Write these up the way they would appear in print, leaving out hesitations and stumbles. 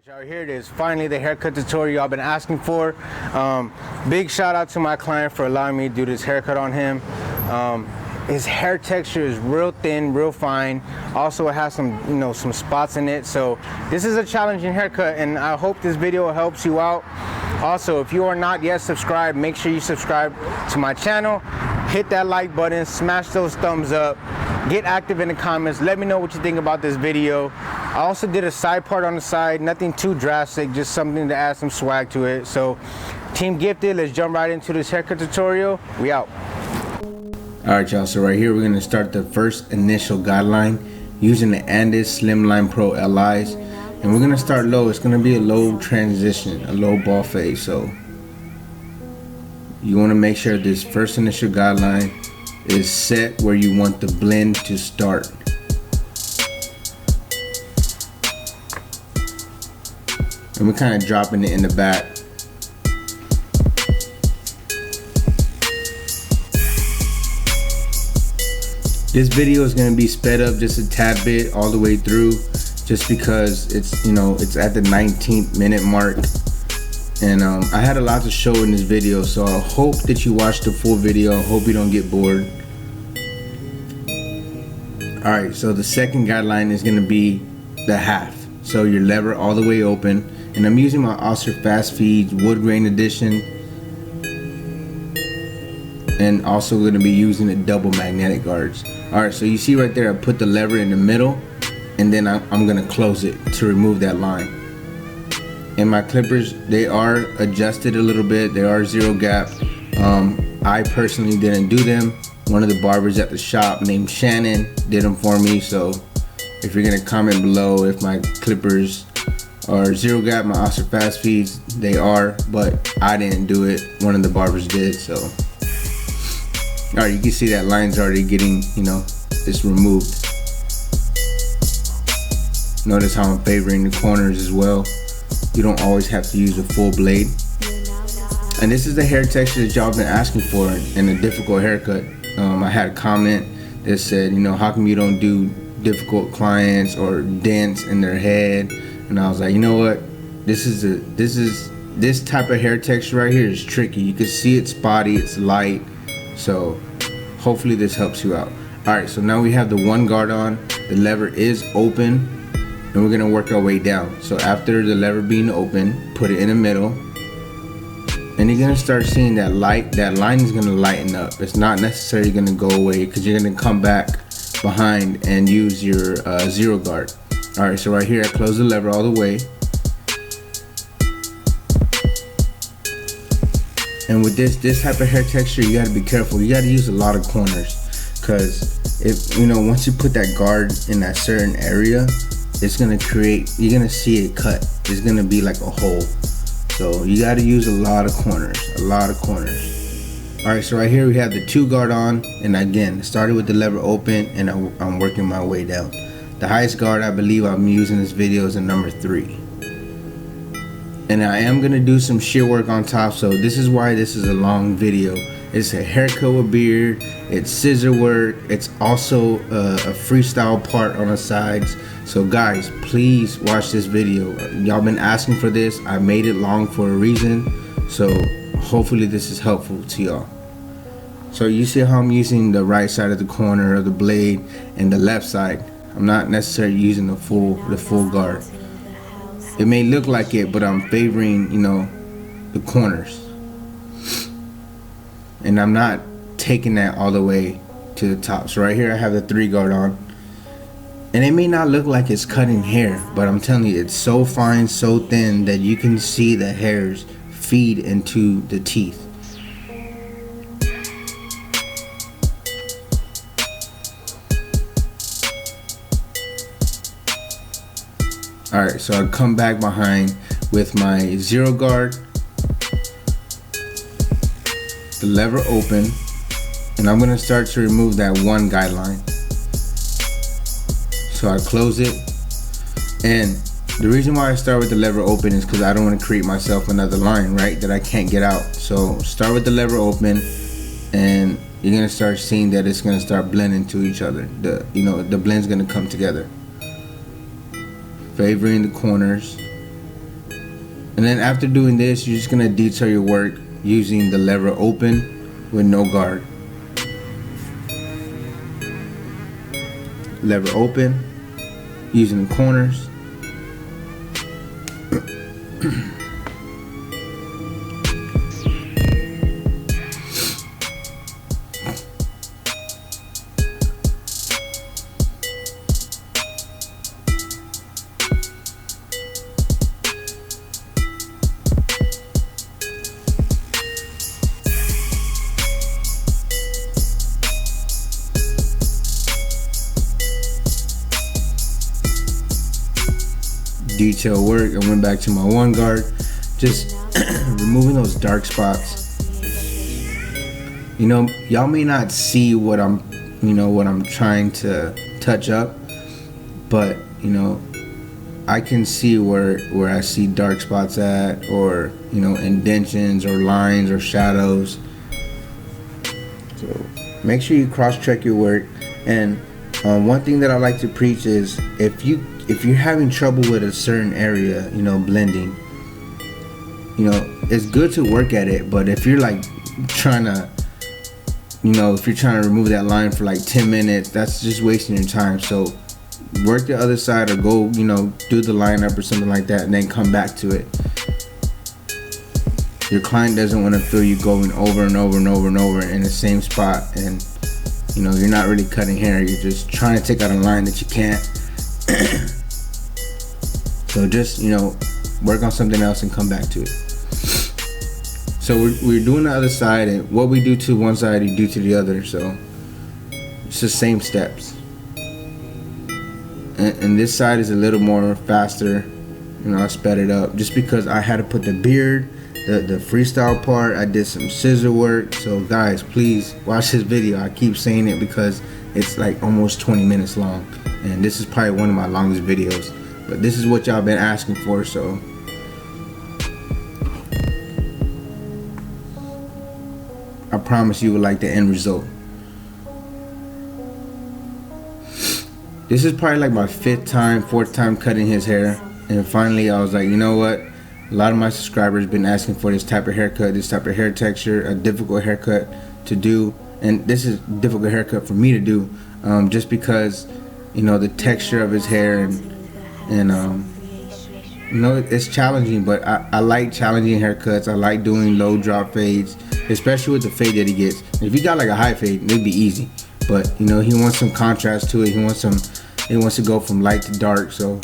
Y'all, here it is, finally the haircut tutorial y'all been asking for. Big shout out to my client for allowing me to do this haircut on him. His hair texture is real thin, real fine. Also, it has some, some spots in it. So this is a challenging haircut, and I hope this video helps you out. Also, if you are not yet subscribed, make sure you subscribe to my channel. Hit that like button, smash those thumbs up, get active in the comments. Let me know what you think about this video. I also did a side part on the side, nothing too drastic, just something to add some swag to it. So, Team Gifted, let's jump right into this haircut tutorial. We out. Alright y'all, so right here we're going to start the first initial guideline using the Andes Slimline Pro LIs. And we're going to start low. It's going to be a low transition, a low ball fade. So you want to make sure this first initial guideline is set where you want the blend to start. And we're kind of dropping it in the back. This video is going to be sped up just a tad bit all the way through, just because it's it's at the 19th minute mark, and I had a lot to show in this video, so I hope that you watch the full video. I hope you don't get bored. Alright, so the second guideline is going to be the half. So your lever all the way open, and I'm using my Oster Fast Feeds wood grain edition, and also going to be using the double magnetic guards. Alright, so you see right there, I put the lever in the middle, and then I'm going to close it to remove that line. And my clippers, they are adjusted a little bit. They are zero gap. I personally didn't do them. One of the barbers at the shop named Shannon did them for me. So if you're going to comment below if my clippers are zero gap, my Oster Fast Feeds, they are, but I didn't do it. One of the barbers did. So alright, you can see that line's already getting, it's removed. Notice how I'm favoring the corners as well. You don't always have to use a full blade. And this is the hair texture that y'all been asking for in a difficult haircut. I had a comment that said, how come you don't do difficult clients or dents in their head? And I was like, you know what? This type of hair texture right here is tricky. You can see it's spotty, it's light. So hopefully this helps you out. Alright, so now we have the one guard on. The lever is open, and we're going to work our way down. So after the lever being open, put it in the middle, and you're going to start seeing that light. That line is going to lighten up. It's not necessarily going to go away, because you're going to come back behind and use your zero guard. Alright, so right here I close the lever all the way. And with this type of hair texture, you got to be careful. You got to use a lot of corners, because if once you put that guard in that certain area, it's gonna create, you're gonna see it cut. It's gonna be like a hole. So you got to use a lot of corners, Alright, so right here we have the two guard on, and again, started with the lever open, and I'm working my way down. The highest guard I believe I'm using this video is a number 3. And I am going to do some shear work on top, so this is why this is a long video. It's a haircut with beard, it's scissor work, it's also a freestyle part on the sides. So guys, please watch this video. Y'all been asking for this. I made it long for a reason, so hopefully this is helpful to y'all. So you see how I'm using the right side of the corner of the blade and the left side. I'm not necessarily using the full guard. It may look like it, but I'm favoring, the corners. And I'm not taking that all the way to the top. So right here I have the 3 guard on. And it may not look like it's cutting hair, but I'm telling you, it's so fine, so thin that you can see the hairs feed into the teeth. Alright, so I come back behind with my zero guard, the lever open, and I'm going to start to remove that one guideline. So I close it, and the reason why I start with the lever open is because I don't want to create myself another line, right, that I can't get out. So start with the lever open, and you're going to start seeing that it's going to start blending to each other. The blend's going to come together. Favoring the corners. And then after doing this, you're just gonna detail your work using the lever open with no guard. Lever open, using the corners. Detail work. I went back to my one guard, just removing those dark spots. You know, y'all may not see what I'm trying to touch up, but you know, I can see where I see dark spots at, or you know, indentions or lines or shadows. So make sure you cross-check your work. And one thing that I like to preach is if you're having trouble with a certain area, you know, blending, you know, it's good to work at it. But if you're like trying to, you know, if you're trying to remove that line for like 10 minutes, that's just wasting your time. So work the other side, or go, you know, do the lineup or something like that, and then come back to it. Your client doesn't want to feel you going over and over and over and over in the same spot, and you know, you're not really cutting hair, you're just trying to take out a line that you can't. So just, you know, work on something else and come back to it. So we're doing the other side, and what we do to one side, you do to the other. So it's the same steps. And this side is a little more faster. You know, I sped it up just because I had to put the beard, the freestyle part. I did some scissor work. So guys, please watch this video. I keep saying it because it's like almost 20 minutes long, and this is probably one of my longest videos. But this is what y'all been asking for, so I promise you will like the end result. This is probably like my fourth time cutting his hair, and finally I was like, you know what? A lot of my subscribers been asking for this type of haircut, this type of hair texture, a difficult haircut to do, and this is a difficult haircut for me to do, just because, you know, the texture of his hair, and you know, it's challenging. But I like challenging haircuts. I like doing low drop fades, especially with the fade that he gets. If he got like a high fade, it'd be easy. But you know, he wants some contrast to it. He wants to go from light to dark. So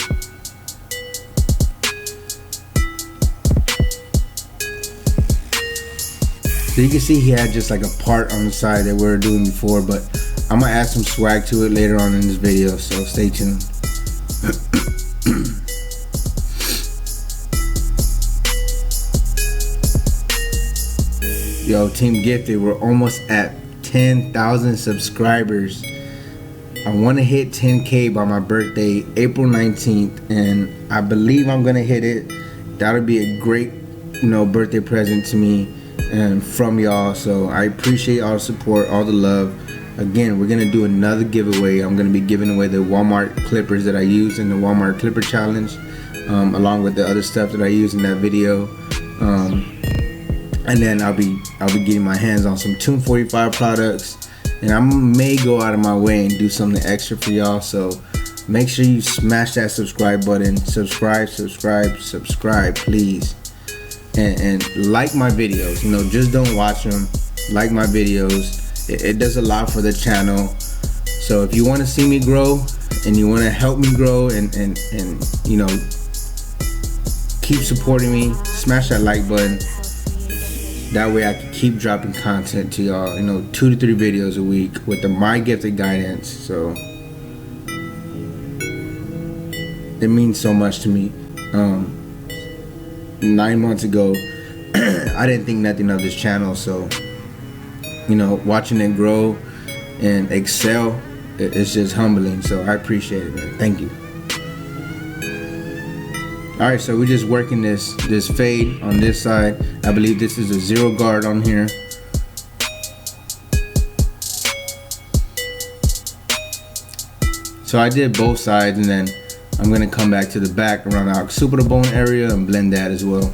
you can see he had just like a part on the side that we were doing before, but I'm gonna add some swag to it later on in this video, so stay tuned. Yo, Team Gifted, we're almost at 10,000 subscribers. I want to hit 10K by my birthday, April 19th, and I believe I'm gonna hit it. That'll be a great, you know, birthday present to me and from y'all. So I appreciate all the support, all the love. Again, we're gonna do another giveaway. I'm gonna be giving away the Walmart clippers that I used in the Walmart Clipper Challenge, along with the other stuff that I used in that video. And then I'll be getting my hands on some Tune 45 products, and I may go out of my way and do something extra for y'all. So make sure you smash that subscribe button. Subscribe, please. And like my videos. You know, just don't watch them. Like my videos. It does a lot for the channel. So if you want to see me grow, and you want to help me grow, and you know, keep supporting me, smash that like button. That way I can keep dropping content to y'all, you know, 2 to 3 videos a week with the My Gifted guidance. So it means so much to me. 9 months ago, I didn't think nothing of this channel. So, you know, watching it grow and excel, it's just humbling. So I appreciate it, man. Thank you. Alright, so we're just working this fade on this side. I believe this is a 0 guard on here. So I did both sides, and then I'm gonna come back to the back around the occipital bone area and blend that as well.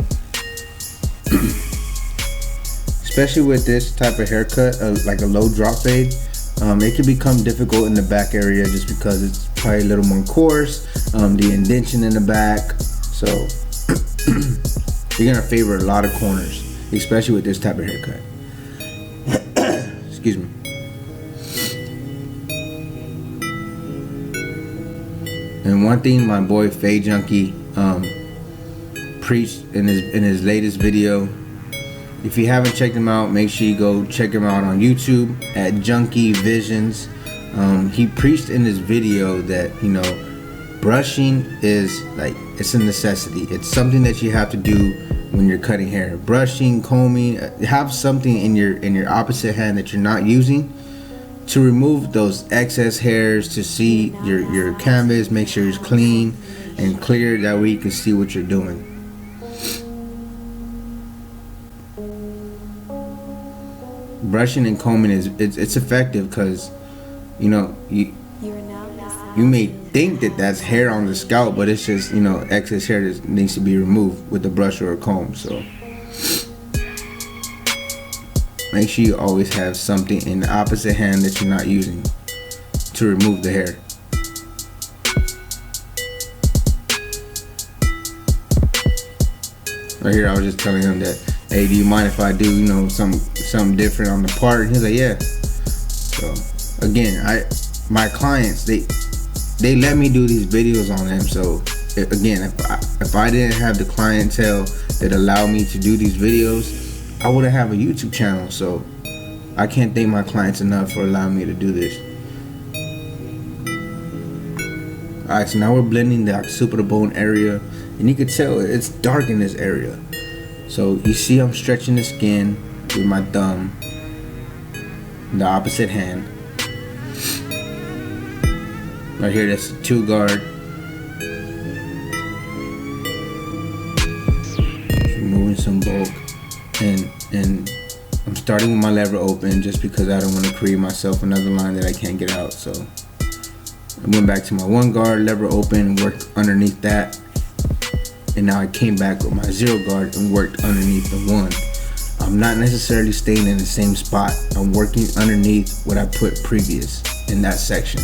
Especially with this type of haircut, like a low drop fade, it can become difficult in the back area just because it's probably a little more coarse, the indentation in the back. So you're gonna favor a lot of corners, especially with this type of haircut. Excuse me. And one thing my boy Fade Junkie preached in his latest video. If you haven't checked him out, make sure you go check him out on YouTube at Junkie Visions. He preached in his video that, you know, brushing is like, it's a necessity. It's something that you have to do when you're cutting hair. Brushing, combing, have something in your opposite hand that you're not using to remove those excess hairs, to see your canvas, make sure it's clean and clear, that way you can see what you're doing. Brushing and combing it's effective because, you know, you may think that that's hair on the scalp, but it's just, you know, excess hair that needs to be removed with a brush or a comb. So make sure you always have something in the opposite hand that you're not using to remove the hair. Right here I was just telling him that, hey, do you mind if I do, you know, something different on the part? And he's like, yeah. So again, my clients, they let me do these videos on them. So again, if I didn't have the clientele that allow me to do these videos, I wouldn't have a YouTube channel. So I can't thank my clients enough for allowing me to do this. Alright, so now we're blending the occipital bone area, and you can tell it's dark in this area. So you see I'm stretching the skin with my thumb, the opposite hand. Right here, that's the 2 guard. Removing some bulk, and I'm starting with my lever open just because I don't want to create myself another line that I can't get out. So I went back to my 1 guard, lever open, worked underneath that. And now I came back with my 0 guard and worked underneath the 1. I'm not necessarily staying in the same spot. I'm working underneath what I put previous in that section.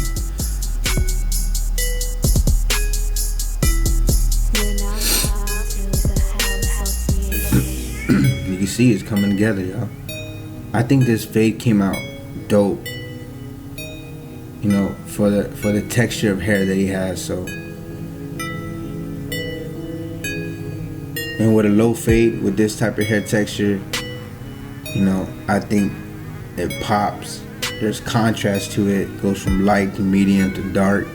You can see it's coming together, y'all. I think this fade came out dope, you know, for the texture of hair that he has. So, and with a low fade with this type of hair texture, you know, I think it pops. There's contrast to it. Goes from light to medium to dark.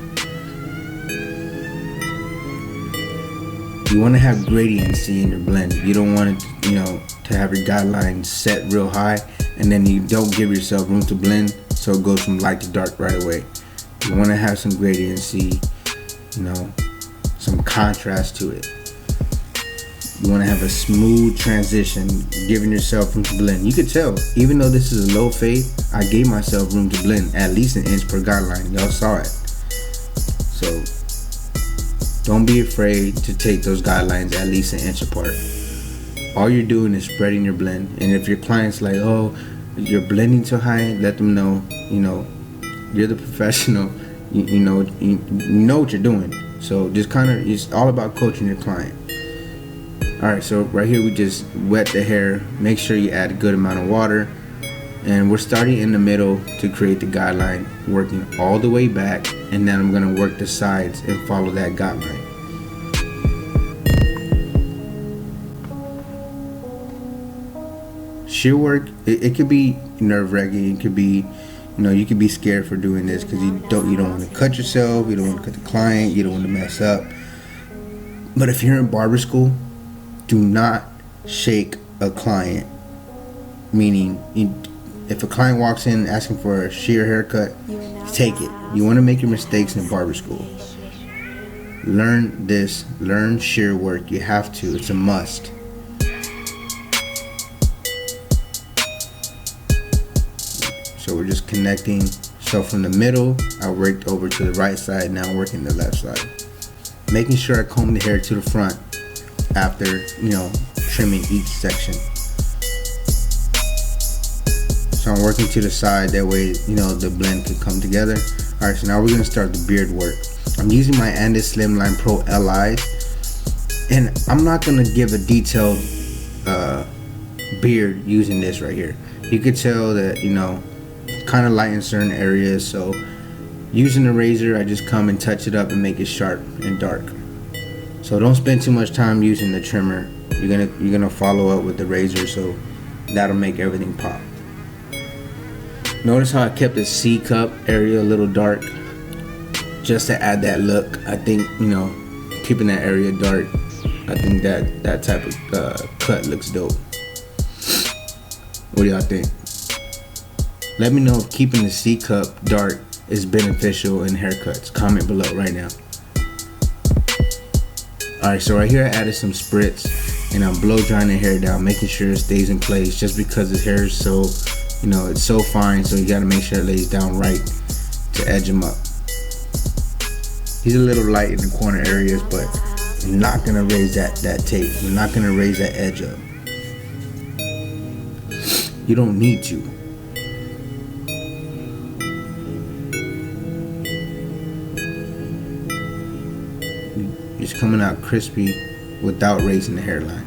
You want to have gradiency in your blend. You don't want it, you know, to have your guidelines set real high and then you don't give yourself room to blend, so it goes from light to dark right away. You want to have some gradiency, you know, some contrast to it. You want to have a smooth transition, giving yourself room to blend. You could tell, even though this is a low fade, I gave myself room to blend at least an inch per guideline. Y'all saw it. So don't be afraid to take those guidelines at least an inch apart. All you're doing is spreading your blend. And if your client's like, oh, you're blending too high, let them know, you know, you're the professional. You know what you're doing. So just kind of, it's all about coaching your client. Alright, so right here we just wet the hair. Make sure you add a good amount of water. And we're starting in the middle to create the guideline, working all the way back, and then I'm going to work the sides and follow that guideline. Shear work, it could be nerve-wracking. It could be, you know, you could be scared for doing this because you don't want to cut yourself, you don't want to cut the client, you don't want to mess up. But if you're in barber school, do not shake a client. Meaning, if a client walks in asking for a shear haircut, take it. You want to make your mistakes in barber school. Learn this. Learn shear work. You have to. It's a must. So we're just connecting. So from the middle, I worked over to the right side. Now I'm working the left side. making sure I comb the hair to the front after, trimming each section. So I'm working to the side, that way, the blend can come together. Alright, so now we're gonna start the beard work. I'm using my Andis Slimline Pro LIs, and I'm not gonna give a detailed beard using this right here. You could tell that, kind of light in certain areas, so using the razor, I just come and touch it up and make it sharp and dark. So don't spend too much time using the trimmer. You're gonna follow up with the razor, so that'll make everything pop. Notice how I kept the C cup area a little dark, just to add that look. I think, keeping that area dark, I think that type of cut looks dope. What do y'all think? Let me know if keeping the C cup dark is beneficial in haircuts. Comment below right now. Alright, so right here I added some spritz, and I'm blow drying the hair down, making sure it stays in place, just because the hair is so, it's so fine, so you gotta make sure it lays down right to edge them up. He's a little light in the corner areas, but you're not gonna raise that tape. You're not gonna raise that edge up. You don't need to. It's coming out crispy without raising the hairline.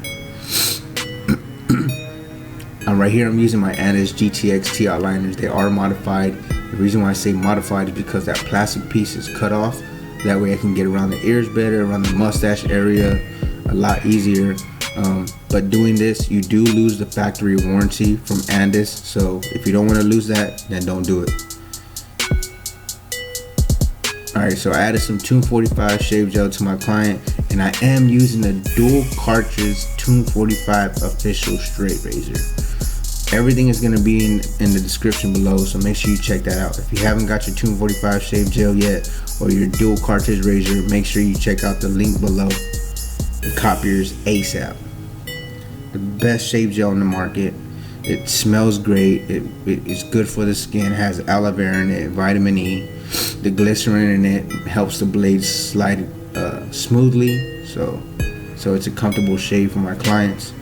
Right here I'm using my Andis GTX T outliners. They are modified. The reason why I say modified is because that plastic piece is cut off. That way I can get around the ears better, around the mustache area a lot easier. But doing this, you do lose the factory warranty from Andis, so if you don't want to lose that, then don't do it. Alright, so I added some Tune 45 shave gel to my client, and I am using the dual cartridge Tune 45 official straight razor. Everything is going to be in the description below, so make sure you check that out. If you haven't got your Tune 45 shave gel yet, or your dual cartridge razor, make sure you check out the link below and copy yours ASAP. The best shave gel on the market. It smells great. It's good for the skin. It has aloe vera in it, vitamin E. The glycerin in it helps the blades slide smoothly. So it's a comfortable shave for my clients.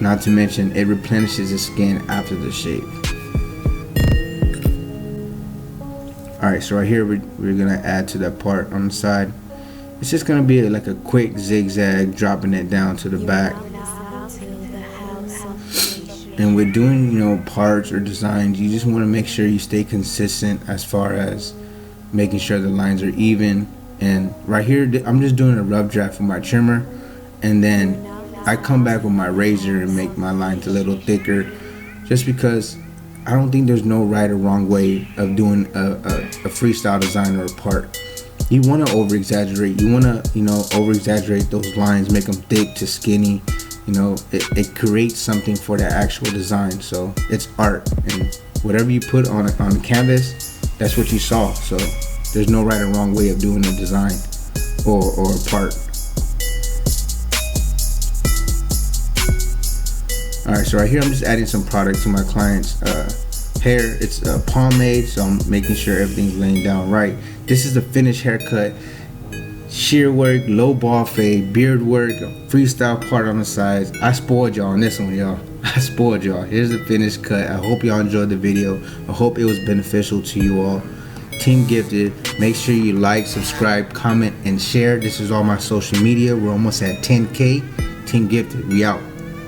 Not to mention, it replenishes the skin after the shave. Alright, so right here we're gonna add to that part on the side. It's just gonna be like a quick zigzag, dropping it down to the back. And with doing, parts or designs, you just want to make sure you stay consistent as far as making sure the lines are even. And right here, I'm just doing a rough draft with my trimmer, and then I come back with my razor and make my lines a little thicker, just because I don't think there's no right or wrong way of doing a freestyle design or a part. You want to over exaggerate. You want to, over exaggerate those lines, make them thick to skinny. It creates something for the actual design. So it's art, and whatever you put on the canvas, that's what you saw. So there's no right or wrong way of doing a design or a part. Alright, so right here I'm just adding some product to my client's hair. It's a pomade, so I'm making sure everything's laying down right. This is the finished haircut. Shear work, low ball fade, beard work, a freestyle part on the sides. I spoiled y'all on this one, y'all. I spoiled y'all. Here's the finished cut. I hope y'all enjoyed the video. I hope it was beneficial to you all. Team Gifted, make sure you like, subscribe, comment, and share. This is all my social media. We're almost at 10K. Team Gifted, we out.